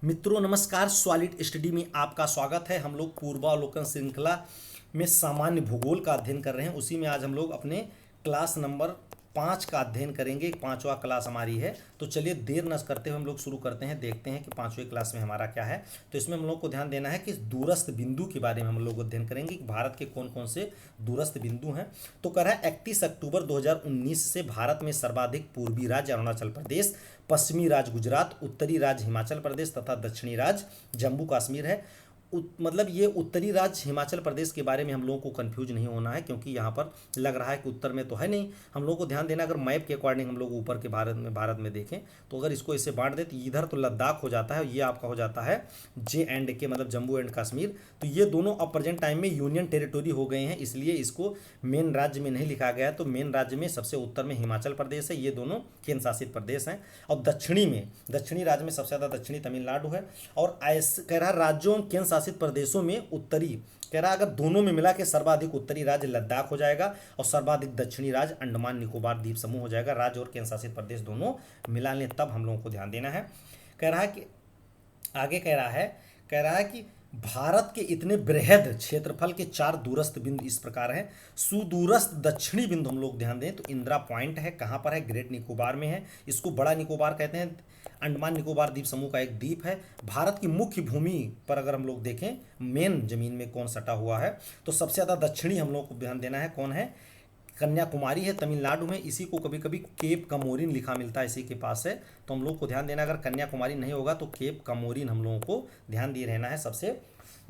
मित्रों नमस्कार। Solid study में आपका स्वागत है। हम लोग पूर्वावलोकन श्रृंखला में सामान्य भूगोल का अध्ययन कर रहे हैं। उसी में आज हम लोग अपने क्लास नंबर 5 का अध्ययन करेंगे। 5वां क्लास हमारी है, तो चलिए देर न करते हुए हम लोग शुरू करते हैं। देखते हैं कि 5वें क्लास में हमारा क्या है। तो इसमें हम लोग को ध्यान देना है कि दूरस्थ बिंदु के बारे में हम लोग अध्ययन करेंगे कि भारत के कौन कौन से दूरस्थ बिंदु हैं। तो कह रहा है 31 अक्टूबर 2019 से भारत में सर्वाधिक पूर्वी राज्य अरुणाचल प्रदेश, पश्चिमी राज्य गुजरात, उत्तरी राज्य हिमाचल प्रदेश तथा दक्षिणी राज्य जम्मू कश्मीर है। मतलब ये उत्तरी राज्य हिमाचल प्रदेश के बारे में हम लोगों को कंफ्यूज नहीं होना है, क्योंकि यहाँ पर लग रहा है कि उत्तर में तो है नहीं। हम लोगों को ध्यान देना, अगर मैप के अकॉर्डिंग हम लोग ऊपर के भारत में देखें तो अगर इसको ऐसे बांट दे तो इधर तो लद्दाख हो जाता है, ये आपका हो जाता है J&K मतलब जम्मू एंड कश्मीर। तो ये दोनों अब प्रेजेंट टाइम में यूनियन टेरिटोरी हो गए हैं, इसलिए इसको मेन राज्य में नहीं लिखा गया है। तो मेन राज्य में सबसे उत्तर में हिमाचल प्रदेश है, ये दोनों केंद्र शासित प्रदेश हैं। और दक्षिणी राज्य में सबसे ज़्यादा दक्षिणी तमिलनाडु है। और ऐसे कह रहा राज्यों केंद्र शासित प्रदेशों में उत्तरी, कह रहा अगर दोनों में मिला के सर्वाधिक उत्तरी राज्य लद्दाख हो जाएगा और सर्वाधिक दक्षिणी राज्य अंडमान निकोबार द्वीप समूह हो जाएगा। राज्य और केंद्र शासित प्रदेश दोनों मिला लें तब हम लोगों को ध्यान देना है। कह रहा है कि आगे कह रहा है कि भारत के इतने बृहद क्षेत्रफल के 4 दूरस्थ बिंदु इस प्रकार हैं। सुदूरस्थ दक्षिणी बिंदु हम लोग ध्यान दें तो इंदिरा पॉइंट है, कहाँ पर है? ग्रेट निकोबार में है। इसको बड़ा निकोबार कहते हैं। अंडमान निकोबार द्वीप समूह का एक द्वीप है। भारत की मुख्य भूमि पर अगर हम लोग देखें मेन जमीन में कौन सटा हुआ है, तो सबसे ज़्यादा दक्षिणी हम लोग को ध्यान देना है। कौन है? कन्याकुमारी है, तमिलनाडु में। इसी को कभी कभी केप कमोरिन लिखा मिलता है, इसी के पास है। तो हम लोग को ध्यान देना, अगर कन्याकुमारी नहीं होगा तो केप कमोरिन हम लोगों को ध्यान दिए रहना है। सबसे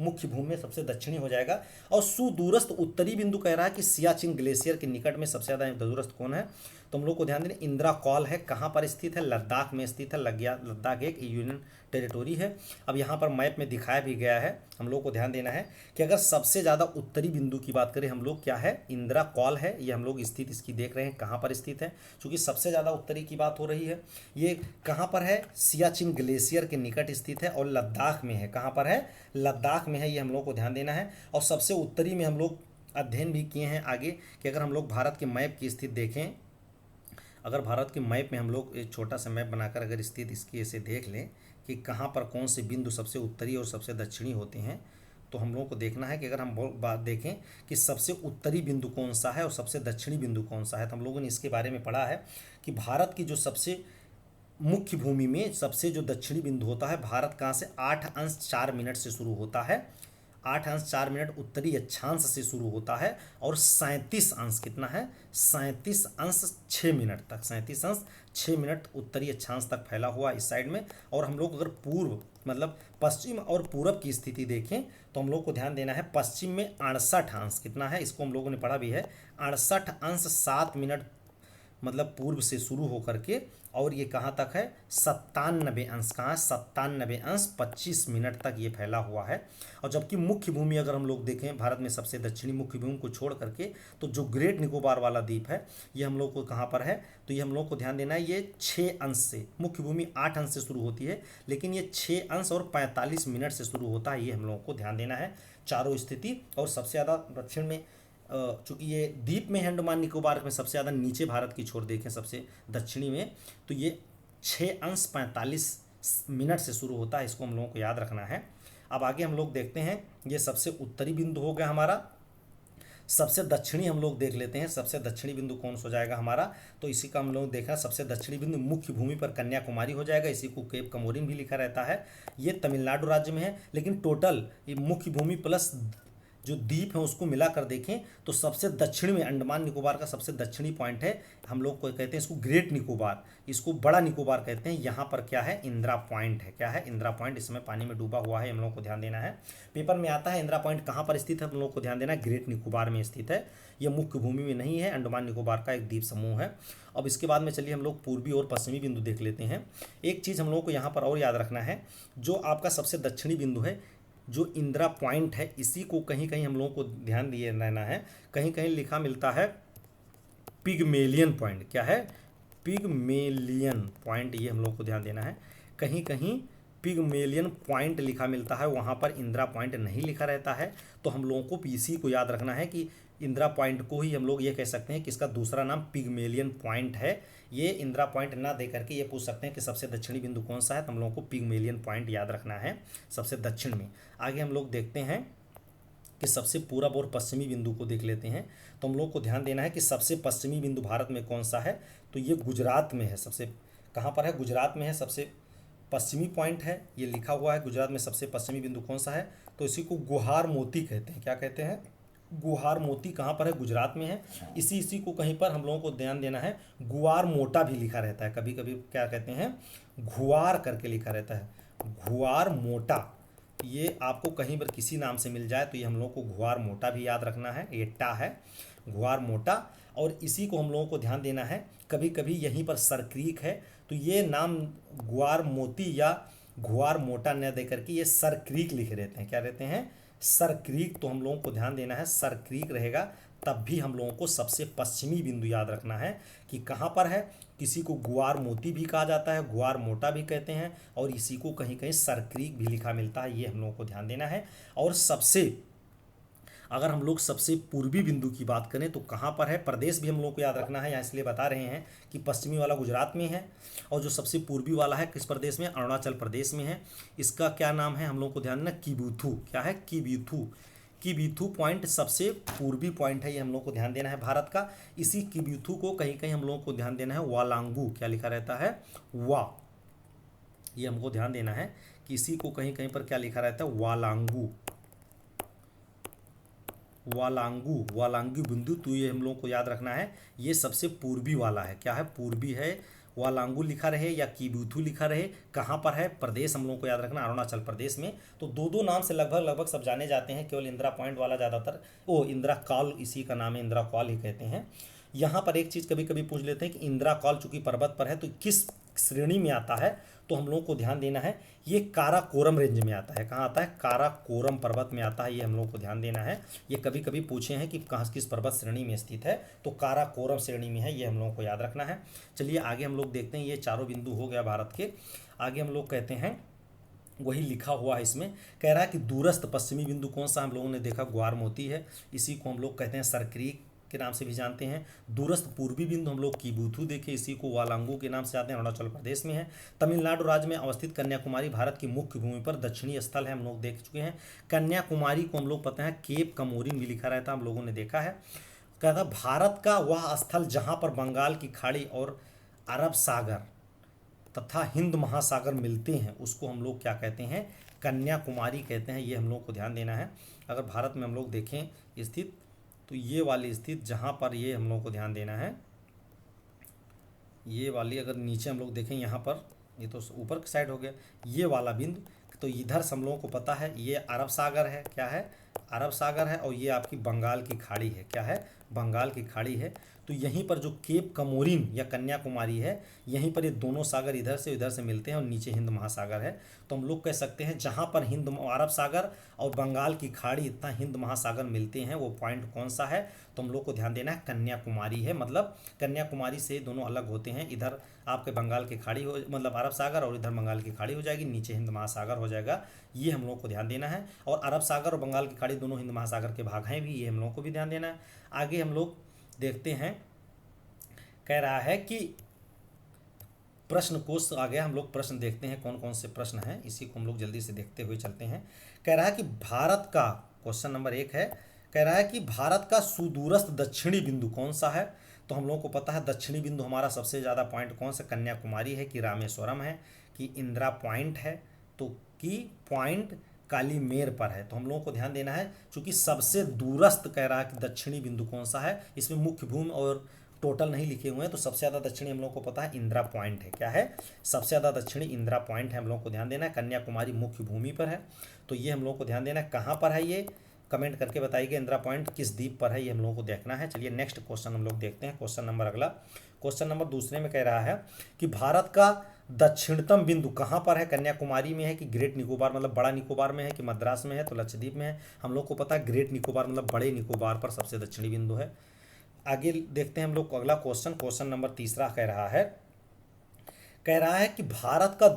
मुख्य भूमि में सबसे दक्षिणी हो जाएगा। और सुदूरस्थ उत्तरी बिंदु कह रहा है कि सियाचिन ग्लेशियर के निकट में सबसे ज़्यादा दूरस्थ कौन है? तो हम लोग को ध्यान देना इंदिरा कॉल है। कहाँ पर स्थित है? लद्दाख में स्थित है। लद्दाख एक यूनियन टेरिटोरी है। अब यहाँ पर मैप में दिखाया भी गया है। हम लोग को ध्यान देना है कि अगर सबसे ज़्यादा उत्तरी बिंदु की बात करें हम लोग, क्या है? इंदिरा कॉल है। ये हम लोग स्थित इसकी देख रहे हैं कहाँ पर स्थित है, क्योंकि सबसे ज़्यादा उत्तरी की बात हो रही है। ये कहाँ पर है? सियाचिन ग्लेशियर के निकट स्थित है और लद्दाख में है। कहाँ पर है? लद्दाख में है। ये हम लोग को ध्यान देना है। और सबसे उत्तरी में हम लोग अध्ययन भी किए हैं आगे कि अगर हम लोग भारत के मैप की स्थिति देखें, अगर भारत के मैप में हम लोग एक छोटा सा मैप बनाकर अगर स्थिति इसकी ऐसे देख लें कि कहाँ पर कौन से बिंदु सबसे उत्तरी और सबसे दक्षिणी होते हैं, तो हम लोगों को देखना है कि अगर हम बात देखें कि सबसे उत्तरी बिंदु कौन सा है और सबसे दक्षिणी बिंदु कौन सा है, तो हम लोगों ने इसके बारे में पढ़ा है कि भारत की जो सबसे मुख्य भूमि में सबसे जो दक्षिणी बिंदु होता है, भारत कहाँ से 8 अंश 4 मिनट से शुरू होता है। 8 अंश 4 मिनट उत्तरी अक्षांश से शुरू होता है और 37 अंश कितना है? 37 अंश 6 मिनट तक, 37 अंश 6 मिनट उत्तरी अक्षांश तक फैला हुआ इस साइड में। और हम लोग अगर पूर्व मतलब पश्चिम और पूरब की स्थिति देखें तो हम लोग को ध्यान देना है पश्चिम में 68 अंश कितना है? इसको हम लोगों ने पढ़ा भी है। 68 अंश 7 मिनट मतलब पूर्व से शुरू होकर के, और ये कहाँ तक है? 97 अंश, कहाँ? 97 अंश 25 मिनट तक ये फैला हुआ है। और जबकि मुख्य भूमि अगर हम लोग देखें भारत में सबसे दक्षिणी मुख्य भूमि को छोड़ करके, तो जो ग्रेट निकोबार वाला द्वीप है ये हम लोग को कहाँ पर है? तो ये हम लोग को ध्यान देना है, ये 6 अंश से, मुख्य भूमि 8 अंश से शुरू होती है लेकिन ये 6 अंश और 45 मिनट से शुरू होता है। ये हम लोगों को ध्यान देना है चारों स्थिति। और सबसे ज़्यादा दक्षिण में, चूँकि ये द्वीप में है अंडमान निकोबार में, सबसे ज़्यादा नीचे भारत की छोर देखें सबसे दक्षिणी में, तो ये 6 अंश 45 मिनट से शुरू होता है। इसको हम लोगों को याद रखना है। अब आगे हम लोग देखते हैं, ये सबसे उत्तरी बिंदु हो गया हमारा। सबसे दक्षिणी हम लोग देख लेते हैं, सबसे दक्षिणी बिंदु कौन सा हो जाएगा हमारा? तो इसी का हम लोग देखा, सबसे दक्षिणी बिंदु मुख्य भूमि पर कन्याकुमारी हो जाएगा। इसी को केप कमोरिन भी लिखा रहता है। ये तमिलनाडु राज्य में है, लेकिन टोटल ये मुख्य भूमि प्लस जो द्वीप है उसको मिलाकर देखें तो सबसे दक्षिण में अंडमान निकोबार का सबसे दक्षिणी पॉइंट है। हम लोग को कहते हैं इसको ग्रेट निकोबार, इसको बड़ा निकोबार कहते हैं। यहाँ पर क्या है? इंदिरा पॉइंट है। क्या है? इंदिरा पॉइंट। इसमें पानी में डूबा हुआ है, हम लोग को ध्यान देना है। पेपर में आता है इंदिरा पॉइंट कहाँ पर स्थित है, हम लोग को ध्यान देना है ग्रेट निकोबार में स्थित है। ये मुख्य भूमि में नहीं है, अंडमान निकोबार का एक द्वीप समूह है। अब इसके बाद में चलिए हम लोग पूर्वी और पश्चिमी बिंदु देख लेते हैं। एक चीज़ हम लोग को यहाँ पर और याद रखना है, जो आपका सबसे दक्षिणी बिंदु है, जो इंदिरा पॉइंट है, इसी को कहीं कहीं हम लोगों को ध्यान दिए रहना है। कहीं कहीं लिखा मिलता है पिगमेलियन पॉइंट। क्या है? पिगमेलियन पॉइंट, ये हम लोग को ध्यान देना है। कहीं कहीं पिगमेलियन पॉइंट लिखा मिलता है, वहाँ पर इंदिरा पॉइंट नहीं लिखा रहता है। तो हम लोगों को इसी को याद रखना है कि इंदिरा पॉइंट को ही हम लोग ये कह सकते हैं कि इसका दूसरा नाम पिगमेलियन पॉइंट है। ये इंदिरा पॉइंट ना दे करके ये पूछ सकते हैं कि सबसे दक्षिणी बिंदु कौन सा है, तो हम लोगों को पिगमेलियन पॉइंट याद रखना है सबसे दक्षिण में। आगे हम लोग देखते हैं कि सबसे पूरब और पश्चिमी बिंदु को देख लेते हैं। तो हम लोग को ध्यान देना है कि सबसे पश्चिमी बिंदु भारत में कौन सा है, तो ये गुजरात में है। सबसे कहाँ पर है, गुजरात में है, सबसे पश्चिमी पॉइंट है, ये लिखा हुआ है गुजरात में सबसे पश्चिमी बिंदु कौन सा है, तो इसी को गुहार मोती कहते हैं। क्या कहते हैं, गुहार मोती कहाँ पर है, गुजरात में है। इसी को कहीं पर हम लोगों को ध्यान देना है, गुआर मोटा भी लिखा रहता है, कभी कभी क्या कहते हैं घुआर करके लिखा रहता है, घुआर मोटा। ये आपको कहीं पर किसी नाम से मिल जाए तो ये हम लोगों को घुआर मोटा भी याद रखना है, ये टा है घुआर मोटा। और इसी को हम लोगों को ध्यान देना है, कभी कभी यहीं पर सरक्रीक है, तो ये नाम गुआर मोती या घुआर मोटा न दे करके ये सरक्रीक लिखे रहते हैं। क्या रहते हैं, सरक्रीक। तो हम लोगों को ध्यान देना है सरक्रीक रहेगा, तब भी हम लोगों को सबसे पश्चिमी बिंदु याद रखना है कि कहाँ पर है। किसी को गुआर मोती भी कहा जाता है, गुआर मोटा भी कहते हैं, और इसी को कहीं कहीं सरक्रीक भी लिखा मिलता है, ये हम लोगों को ध्यान देना है। और सबसे अगर हम लोग सबसे पूर्वी बिंदु की बात करें तो कहाँ पर है, प्रदेश भी हम लोग को याद रखना है, यहाँ इसलिए बता रहे हैं कि पश्चिमी वाला गुजरात में है और जो सबसे पूर्वी वाला है किस प्रदेश में, अरुणाचल प्रदेश में है। इसका क्या नाम है, हम लोग को ध्यान देना किबुथु। क्या है, किबुथु। किबुथु पॉइंट सबसे पूर्वी पॉइंट है, ये हम लोग को ध्यान देना है भारत का। इसी किबुथु को कहीं कहीं हम लोग को ध्यान देना है वालांगू, क्या लिखा रहता है वा, ये हमको ध्यान देना है कि इसी को कहीं कहीं पर क्या लिखा रहता है वालांगू, वालांगू, वालांगी बिंदु। तो ये हम लोग को याद रखना है, ये सबसे पूर्वी वाला है। क्या है, पूर्वी है, वालांगू लिखा रहे या किबुथु लिखा रहे, कहाँ पर है, प्रदेश हम लोग को याद रखना अरुणाचल प्रदेश में। तो दो दो नाम से लगभग लगभग सब जाने जाते हैं, केवल इंदिरा पॉइंट वाला ज़्यादातर, ओ इंदिरा कॉल इसी का नाम है, इंदिरा कॉल ही कहते हैं। यहाँ पर एक चीज़ कभी कभी पूछ लेते हैं कि इंदिरा कॉल चूंकि पर्वत पर है तो किस श्रेणी में आता है, तो हम लोगों को ध्यान देना है ये काराकोरम रेंज में आता है। कहाँ आता है, काराकोरम पर्वत में आता है, ये हम लोगों को ध्यान देना है। ये कभी कभी पूछे हैं कि कहाँ किस पर्वत श्रेणी में स्थित है, तो काराकोरम श्रेणी में है, ये हम लोगों को याद रखना है। चलिए आगे हम लोग देखते हैं, ये चारों बिंदु हो गया भारत के। आगे हम लोग कहते हैं, वही लिखा हुआ है इसमें, कह रहा है कि दूरस्थ पश्चिमी बिंदु कौन सा, हम लोगों ने देखा ग्वार मोती है, इसी को हम लोग कहते हैं सरक्रीक के नाम से भी जानते हैं। दूरस्थ पूर्वी बिंदु हम लोग किबुथु देखे, इसी को वालांगू के नाम से जानते हैं, अरुणाचल प्रदेश में है। तमिलनाडु राज्य में अवस्थित कन्याकुमारी भारत की मुख्य भूमि पर दक्षिणी स्थल है, हम लोग देख चुके हैं। कन्याकुमारी को हम लोग पता है केप कमोरिन भी लिखा रहता है, हम लोगों ने देखा है। कहता भारत का वह स्थल जहाँ पर बंगाल की खाड़ी और अरब सागर तथा हिंद महासागर मिलते हैं, उसको हम लोग क्या कहते हैं, कन्याकुमारी कहते हैं, ये हम लोग को ध्यान देना है। अगर भारत में हम लोग देखें स्थित, तो ये वाली स्थित जहाँ पर, ये हम लोग को ध्यान देना है, ये वाली अगर नीचे हम लोग देखें यहाँ पर, ये तो ऊपर की साइड हो गया, ये वाला बिंदु, तो इधर से हम लोगों को पता है ये अरब सागर है। क्या है, अरब सागर है, और ये आपकी बंगाल की खाड़ी है। क्या है, बंगाल की खाड़ी है। तो यहीं पर जो केप कमोरिन या कन्याकुमारी है, यहीं पर ये दोनों सागर इधर से उधर से मिलते हैं और नीचे हिंद महासागर है। तो हम लोग कह सकते हैं जहाँ पर हिंद अरब सागर और बंगाल की खाड़ी इतना हिंद महासागर मिलते हैं, वो पॉइंट कौन सा है, तो हम लोग को ध्यान देना है कन्याकुमारी है। मतलब कन्याकुमारी से दोनों अलग होते हैं, इधर आपके बंगाल की खाड़ी हो, मतलब अरब सागर, और इधर बंगाल की खाड़ी हो जाएगी, नीचे हिंद महासागर हो जाएगा, ये हम लोग को ध्यान देना है। और अरब सागर और बंगाल की खाड़ी दोनों हिंद महासागर के भाग हैं भी, ये हम लोग को भी ध्यान देना है। आगे हम लोग देखते हैं, कह रहा है कि प्रश्न कोश आ गया, हम लोग प्रश्न देखते हैं कौन कौन से प्रश्न हैं, इसी को हम लोग जल्दी से देखते हुए चलते हैं। कह रहा है कि भारत का, क्वेश्चन नंबर 1 है, कह रहा है कि भारत का सुदूरस्थ दक्षिणी बिंदु कौन सा है। तो हम लोगों को पता है दक्षिणी बिंदु हमारा सबसे ज़्यादा पॉइंट कौन सा, कन्याकुमारी है कि रामेश्वरम है कि इंदिरा पॉइंट है, तो कि पॉइंट कालीमेर पर है। तो हम लोगों को ध्यान देना है, चूंकि सबसे दूरस्थ कह रहा है कि दक्षिणी बिंदु कौन सा है, इसमें मुख्य भूमि और टोटल नहीं लिखे हुए हैं, तो सबसे ज़्यादा दक्षिणी हम लोग को पता है इंदिरा पॉइंट है। क्या है, सबसे ज़्यादा दक्षिणी इंदिरा पॉइंट है, हम लोग को ध्यान देना है। कन्याकुमारी मुख्य भूमि पर है, तो ये हम लोग को ध्यान देना है। कहाँ पर है ये, कमेंट करके बताइए इंदिरा पॉइंट किस द्वीप पर है, ये हम लोगों को देखना है। चलिए नेक्स्ट क्वेश्चन हम लोग देखते हैं, क्वेश्चन नंबर अगला, क्वेश्चन नंबर दूसरे में कह रहा है कि भारत का दक्षिणतम बिंदु कहाँ पर है, कन्याकुमारी में है कि ग्रेट निकोबार मतलब बड़ा निकोबार में है कि मद्रास में है, तो लक्षद्वीप में है। हम लोग को पता है ग्रेट निकोबार मतलब बड़े निकोबार पर सबसे दक्षिणी बिंदु है। आगे देखते हैं हम लोग अगला क्वेश्चन, क्वेश्चन नंबर तीसरा कह रहा है कि भारत का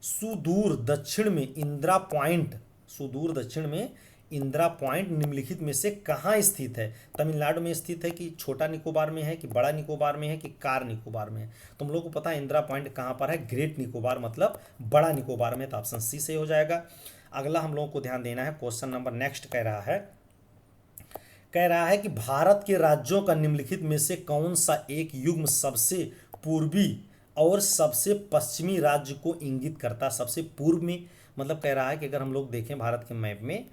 सुदूर दक्षिण में इंदिरा पॉइंट, सुदूर दक्षिण में इंदिरा पॉइंट निम्नलिखित में से कहाँ स्थित है? तमिलनाडु में स्थित है कि छोटा निकोबार में है कि बड़ा निकोबार में है कि कार निकोबार में है? तो हम लोग को पता है इंदिरा पॉइंट कहाँ पर है, ग्रेट निकोबार मतलब बड़ा निकोबार में, तो ऑप्शन सी सही हो जाएगा। अगला हम लोगों को ध्यान देना है, क्वेश्चन नंबर नेक्स्ट कह रहा है कि भारत के राज्यों का निम्नलिखित में से कौन सा एक युग्म सबसे पूर्वी और सबसे पश्चिमी राज्य को इंगित करता? सबसे पूर्व में मतलब कह रहा है कि अगर हम लोग देखें भारत के मैप में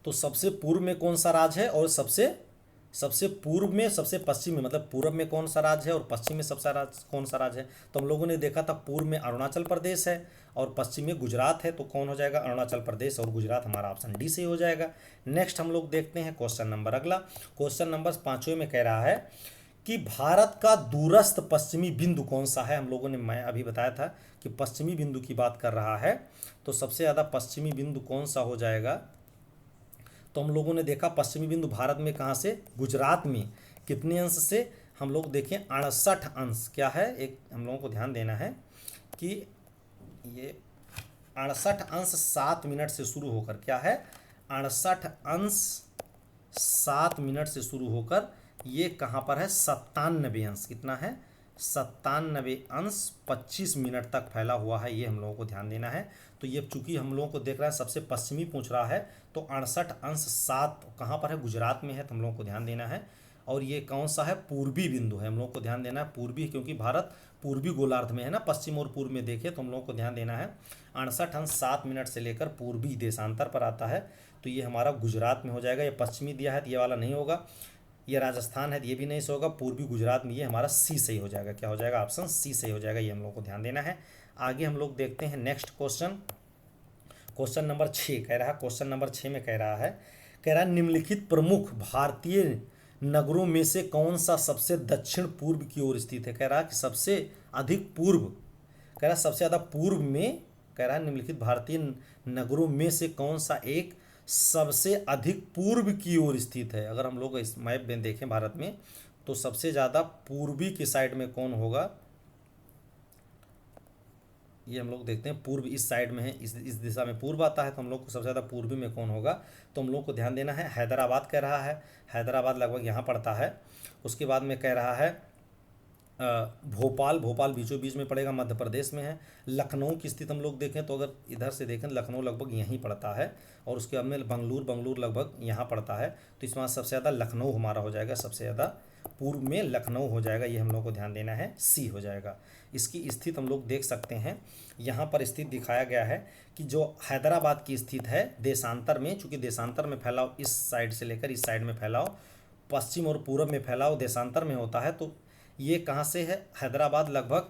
तो सबसे पूर्व में कौन सा राज्य है और सबसे पूर्व में सबसे पश्चिम में, मतलब पूर्व में कौन सा राज्य है और पश्चिम में सबसे कौन सा राज्य है? तो हम लोगों ने देखा था पूर्व में अरुणाचल प्रदेश है और पश्चिम में गुजरात है, तो कौन हो जाएगा? अरुणाचल प्रदेश और गुजरात, हमारा ऑप्शन डी से हो जाएगा। नेक्स्ट हम लोग देखते हैं क्वेश्चन नंबर अगला, क्वेश्चन नंबर 5वें में कह रहा है कि भारत का दूरस्थ पश्चिमी बिंदु कौन सा है? हम लोगों ने, मैं अभी बताया था कि पश्चिमी बिंदु की बात कर रहा है, तो सबसे ज़्यादा पश्चिमी बिंदु कौन सा हो जाएगा? तो हम लोगों ने देखा पश्चिमी बिंदु भारत में कहाँ से? गुजरात में। कितने अंश से? हम लोग देखें 68 अंश। क्या है, एक हम लोगों को ध्यान देना है कि ये 68 अंश 7 मिनट से शुरू होकर, क्या है, 68 अंश 7 मिनट से शुरू होकर ये कहाँ पर है? 97 अंश। कितना है? 97 अंश 25 मिनट तक फैला हुआ है, ये हम लोगों को ध्यान देना है। तो ये चूंकि हम लोगों को देख रहा है सबसे पश्चिमी पूछ रहा है, तो 68 अंश 7 कहाँ पर है? गुजरात में है, तो हम लोगों को ध्यान देना है। और ये कौन सा है? पूर्वी बिंदु है, हम लोगों को ध्यान देना है पूर्वी, क्योंकि भारत पूर्वी गोलार्ध में है ना, पश्चिम और पूर्व में देखें तो हम लोगों को ध्यान देना है 68 अंश 7 मिनट से लेकर पूर्वी देशांतर पर आता है, तो ये हमारा गुजरात में हो जाएगा। ये पश्चिमी दिया है तो ये वाला नहीं होगा, ये राजस्थान है तो ये भी नहीं से होगा, पूर्वी गुजरात में, ये हमारा सी सही हो जाएगा। क्या हो जाएगा? ऑप्शन सी सही हो जाएगा, ये हम लोग को ध्यान देना है। आगे हम लोग देखते हैं नेक्स्ट क्वेश्चन, क्वेश्चन नंबर 6 कह रहा है, क्वेश्चन नंबर 6 में कह रहा है निम्नलिखित प्रमुख भारतीय नगरों में से कौन सा सबसे दक्षिण पूर्व की ओर स्थित है? कह रहा है कि सबसे अधिक पूर्व, कह रहा है सबसे ज़्यादा पूर्व में, कह रहा है निम्नलिखित भारतीय नगरों में से कौन सा एक सबसे अधिक पूर्व की ओर स्थित है? अगर हम लोग इस मैप में देखें भारत में तो सबसे ज़्यादा पूर्वी की साइड में कौन होगा? ये हम लोग देखते हैं पूर्व इस साइड में है, इस दिशा में पूर्व आता है, तो हम लोग को सबसे ज़्यादा पूर्वी में कौन होगा? तो हम लोग को ध्यान देना है हैदराबाद कह रहा है, हैदराबाद लगभग यहाँ पड़ता है। उसके बाद में कह रहा है भोपाल, भोपाल बीचों बीच में पड़ेगा, मध्य प्रदेश में है। लखनऊ की स्थिति हम लोग देखें तो अगर इधर से देखें लखनऊ लगभग यहीं पड़ता है, और उसके बाद में बंगलुरु लगभग यहाँ पड़ता है, तो इसमें सबसे ज़्यादा लखनऊ हमारा हो जाएगा, सबसे ज़्यादा पूर्व में लखनऊ हो जाएगा, ये हम लोग को ध्यान देना है, सी हो जाएगा। इसकी स्थिति हम लोग देख सकते हैं, यहाँ पर स्थिति दिखाया गया है कि जो हैदराबाद की स्थिति है देशांतर में, चूँकि देशांतर में फैलाव इस साइड से लेकर इस साइड में फैलाव, पश्चिम और पूर्व में फैलाव देशांतर में होता है, तो ये कहाँ से है? हैदराबाद लगभग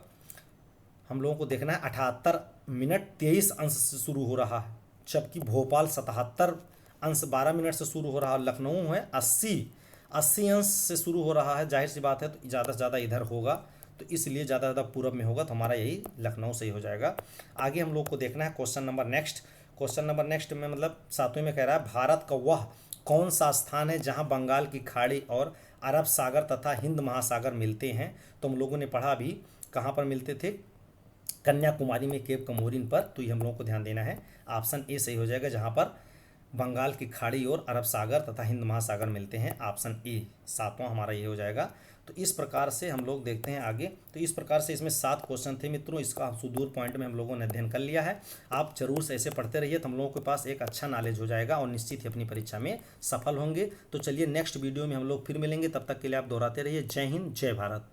हम लोगों को देखना है 78 मिनट 23 अंश से शुरू हो रहा है, जबकि भोपाल 77 अंश 12 मिनट से शुरू हो रहा है, लखनऊ है 80 अंश से शुरू हो रहा है। जाहिर सी बात है तो ज़्यादा से ज़्यादा इधर होगा, तो इसलिए ज़्यादा ज़्यादा पूरब में होगा, तो हमारा यही लखनऊ सही हो जाएगा। आगे हम लोग को देखना है question number next, question number next में मतलब 7वें में कह रहा है भारत का वह कौन सा स्थान है जहां बंगाल की खाड़ी और अरब सागर तथा हिंद महासागर मिलते हैं? तो हम लोगों ने पढ़ा अभी कहाँ पर मिलते थे? कन्याकुमारी में, केप कमोरिन पर, तो ये हम लोगों को ध्यान देना है, ऑप्शन ए सही हो जाएगा, जहाँ पर बंगाल की खाड़ी और अरब सागर तथा हिंद महासागर मिलते हैं, ऑप्शन ए 7वां हमारा ये हो जाएगा। तो इस प्रकार से हम लोग देखते हैं आगे, तो इस प्रकार से इसमें 7 क्वेश्चन थे मित्रों, इसका सुदूर पॉइंट में हम लोगों ने अध्ययन कर लिया है। आप जरूर से ऐसे पढ़ते रहिए तो हम लोगों के पास एक अच्छा नॉलेज हो जाएगा और निश्चित ही अपनी परीक्षा में सफल होंगे। तो चलिए नेक्स्ट वीडियो में हम लोग फिर मिलेंगे, तब तक के लिए आप दोहराते रहिए। जय हिंद, जय भारत।